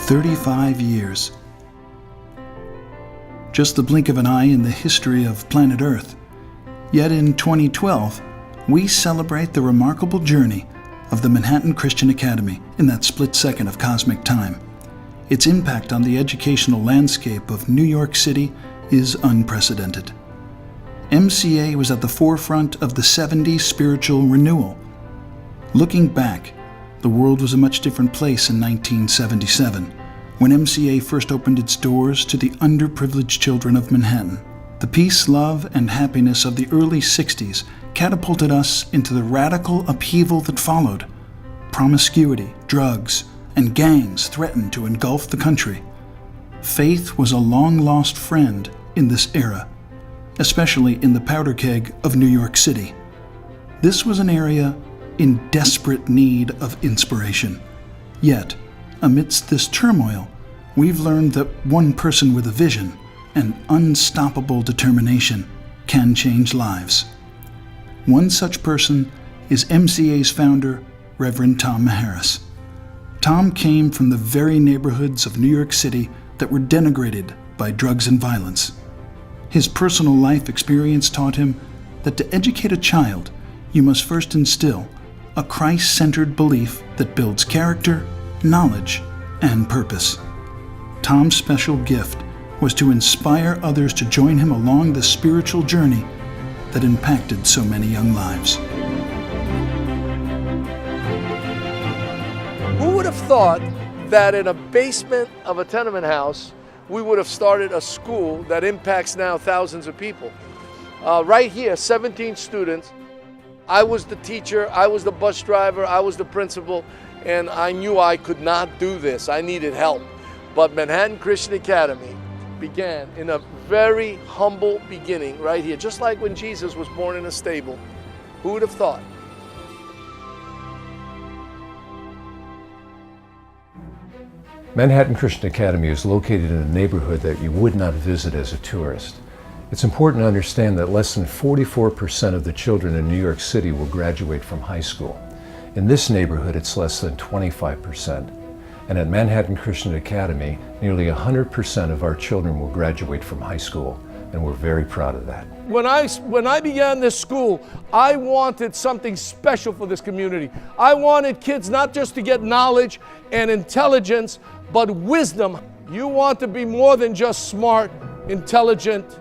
35 years. Just the blink of an eye in the history of planet Earth. Yet in 2012, we celebrate the remarkable journey of the Manhattan Christian Academy in that split second of cosmic time. Its impact on the educational landscape of New York City is unprecedented. MCA was at the forefront of the 70s spiritual renewal. Looking back, the world was a much different place in 1977, when MCA first opened its doors to the underprivileged children of Manhattan. The peace, love, and happiness of the early 60s catapulted us into the radical upheaval that followed. Promiscuity, drugs, and gangs threatened to engulf the country. Faith was a long-lost friend in this era, especially in the powder keg of New York City. This was an area in desperate need of inspiration. Yet, amidst this turmoil, we've learned that one person with a vision and unstoppable determination can change lives. One such person is MCA's founder, Reverend Tom Maharis. Tom came from the very neighborhoods of New York City that were denigrated by drugs and violence. His personal life experience taught him that to educate a child, you must first instill a Christ-centered belief that builds character, knowledge, and purpose. Tom's special gift was to inspire others to join him along the spiritual journey that impacted so many young lives. Who would have thought that in a basement of a tenement house, we would have started a school that impacts now thousands of people? Right here, 17 students. I was the teacher, I was the bus driver, I was the principal, and I knew I could not do this. I needed help. But Manhattan Christian Academy began in a very humble beginning right here, just like when Jesus was born in a stable. Who would have thought? Manhattan Christian Academy is located in a neighborhood that you would not visit as a tourist. It's important to understand that less than 44% of the children in New York City will graduate from high school. In this neighborhood, it's less than 25%. And at Manhattan Christian Academy, nearly 100% of our children will graduate from high school, and we're very proud of that. When I began this school, I wanted something special for this community. I wanted kids not just to get knowledge and intelligence, but wisdom. You want to be more than just smart, intelligent.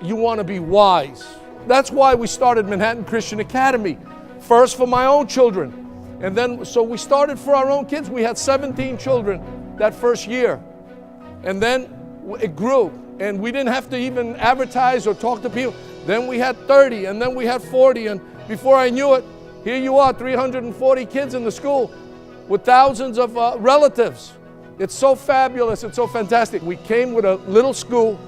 You want to be wise. That's why we started Manhattan Christian Academy. First for my own children. And then, so we started for our own kids. We had 17 children that first year. And then it grew. And we didn't have to even advertise or talk to people. Then we had 30, and then we had 40. And before I knew it, here you are, 340 kids in the school with thousands of relatives. It's so fabulous, it's so fantastic. We came with a little school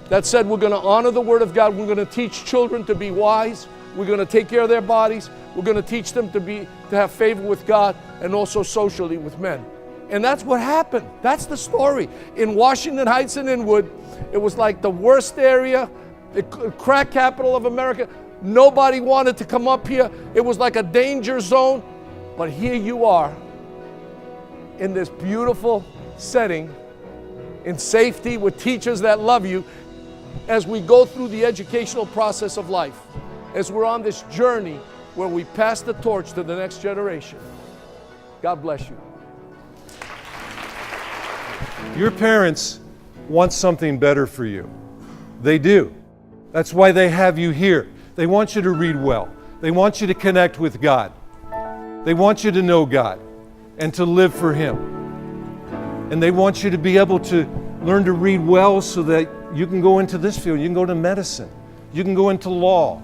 that said we're going to honor the Word of God. We're going to teach children to be wise. We're going to take care of their bodies. We're going to teach them to have favor with God and also socially with men. And that's what happened. That's the story. In Washington Heights and Inwood, it was like the worst area, the crack capital of America. Nobody wanted to come up here. It was like a danger zone. But here you are in this beautiful setting, in safety with teachers that love you, as we go through the educational process of life, as we're on this journey where we pass the torch to the next generation. God bless you. Your parents want something better for you. They do. That's why they have you here. They want you to read well. They want you to connect with God. They want you to know God and to live for Him. And they want you to be able to learn to read well so that you can go into this field. You can go to medicine. You can go into law.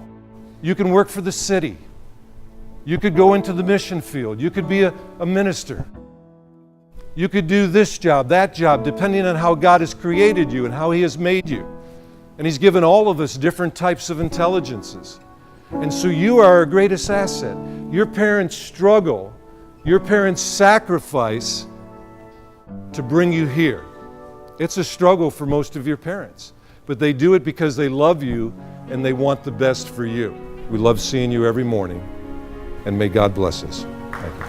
You can work for the city. You could go into the mission field. You could be a minister. You could do this job, that job, depending on how God has created you and how He has made you. And He's given all of us different types of intelligences. And so you are our greatest asset. Your parents struggle. Your parents sacrifice to bring you here. It's a struggle for most of your parents, but they do it because they love you and they want the best for you. We love seeing you every morning, and may God bless us. Thank you.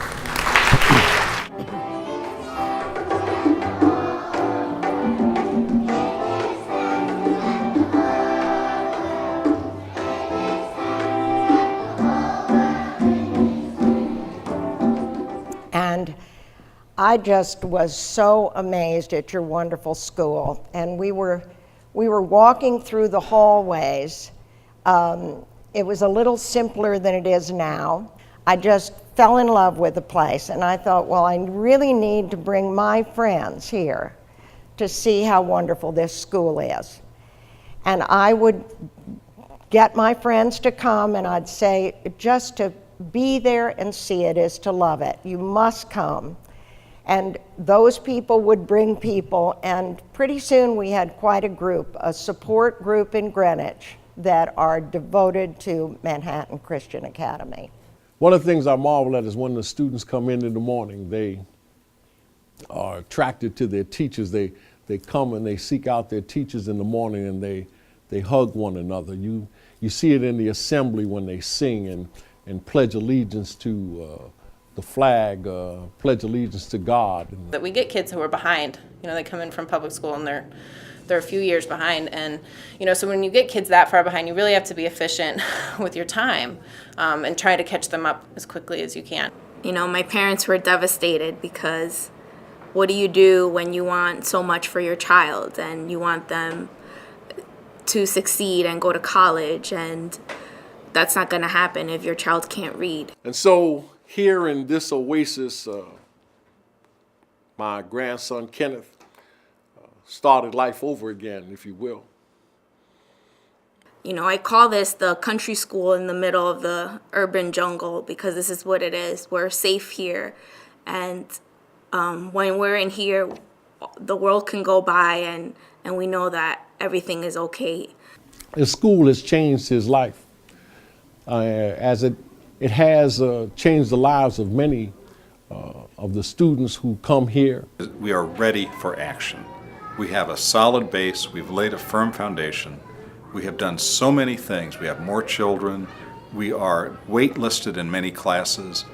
I just was so amazed at your wonderful school. And we were walking through the hallways. It was a little simpler than it is now. I just fell in love with the place, and I thought, well, I really need to bring my friends here to see how wonderful this school is. And I would get my friends to come, and I'd say, just to be there and see it is to love it. You must come. And those people would bring people, and pretty soon we had quite a group, a support group in Greenwich that are devoted to Manhattan Christian Academy. One of the things I marvel at is when the students come in the morning, they are attracted to their teachers. They come and they seek out their teachers in the morning, and they hug one another. You see it in the assembly when they sing and pledge allegiance to the flag, pledge allegiance to God. That we get kids who are behind. They come in from public school and they're a few years behind, and so when you get kids that far behind, you really have to be efficient with your time and try to catch them up as quickly as you can. My parents were devastated because what do you do when you want so much for your child and you want them to succeed and go to college, and that's not going to happen if your child can't read. And so here in this oasis, my grandson Kenneth started life over again, if you will. I call this the country school in the middle of the urban jungle because this is what it is. We're safe here, and when we're in here, the world can go by and we know that everything is okay. The school has changed his life, as it has changed the lives of many of the students who come here. We are ready for action. We have a solid base, we've laid a firm foundation, we have done so many things, we have more children, we are waitlisted in many classes,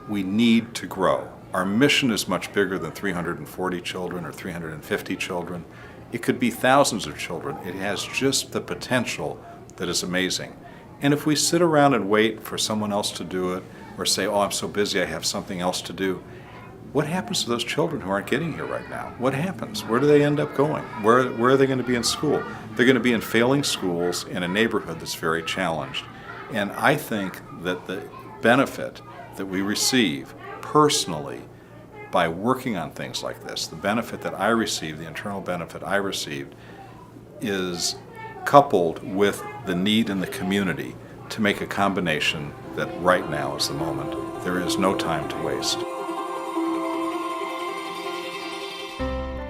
we need to grow. Our mission is much bigger than 340 children or 350 children. It could be thousands of children. It has just the potential that is amazing. And if we sit around and wait for someone else to do it, or say, oh, I'm so busy, I have something else to do, what happens to those children who aren't getting here right now? What happens? Where do they end up going? Where are they going to be in school? They're going to be in failing schools in a neighborhood that's very challenged. And I think that the benefit that we receive personally by working on things like this, the benefit that I received, the internal benefit I received, is coupled with the need in the community to make a combination that right now is the moment. There is no time to waste.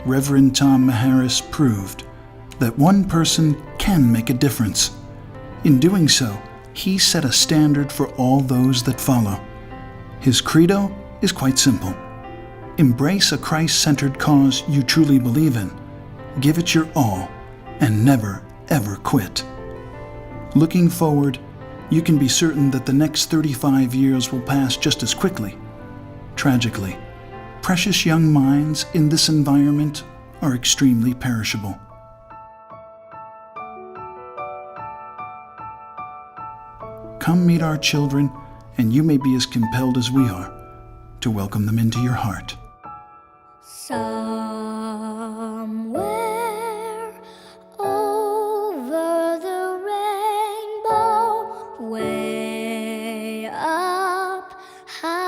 Reverend Tom Maharis proved that one person can make a difference. In doing so, he set a standard for all those that follow. His credo is quite simple. Embrace a Christ-centered cause you truly believe in, give it your all, and never, ever quit. Looking forward, you can be certain that the next 35 years will pass just as quickly. Tragically, precious young minds in this environment are extremely perishable. Come meet our children, and you may be as compelled as we are to welcome them into your heart. Somewhere over the rainbow, way up high,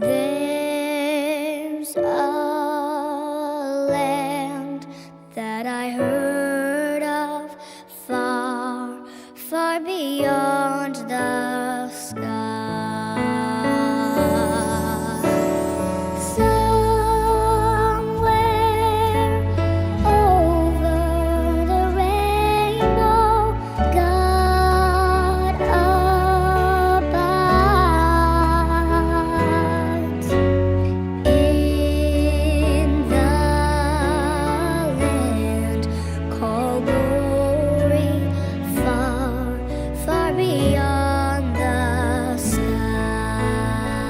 there's a land that I heard of far, far beyond the sky.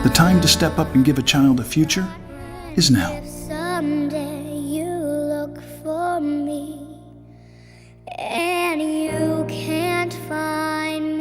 The time to step up and give a child a future is now. Someday you look for me and you can't find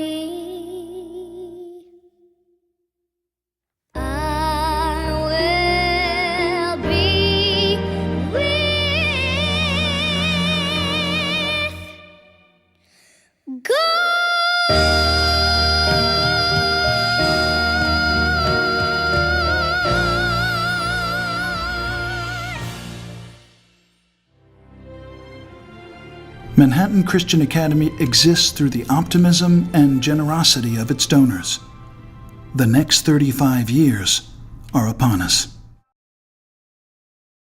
Manhattan Christian Academy exists through the optimism and generosity of its donors. The next 35 years are upon us.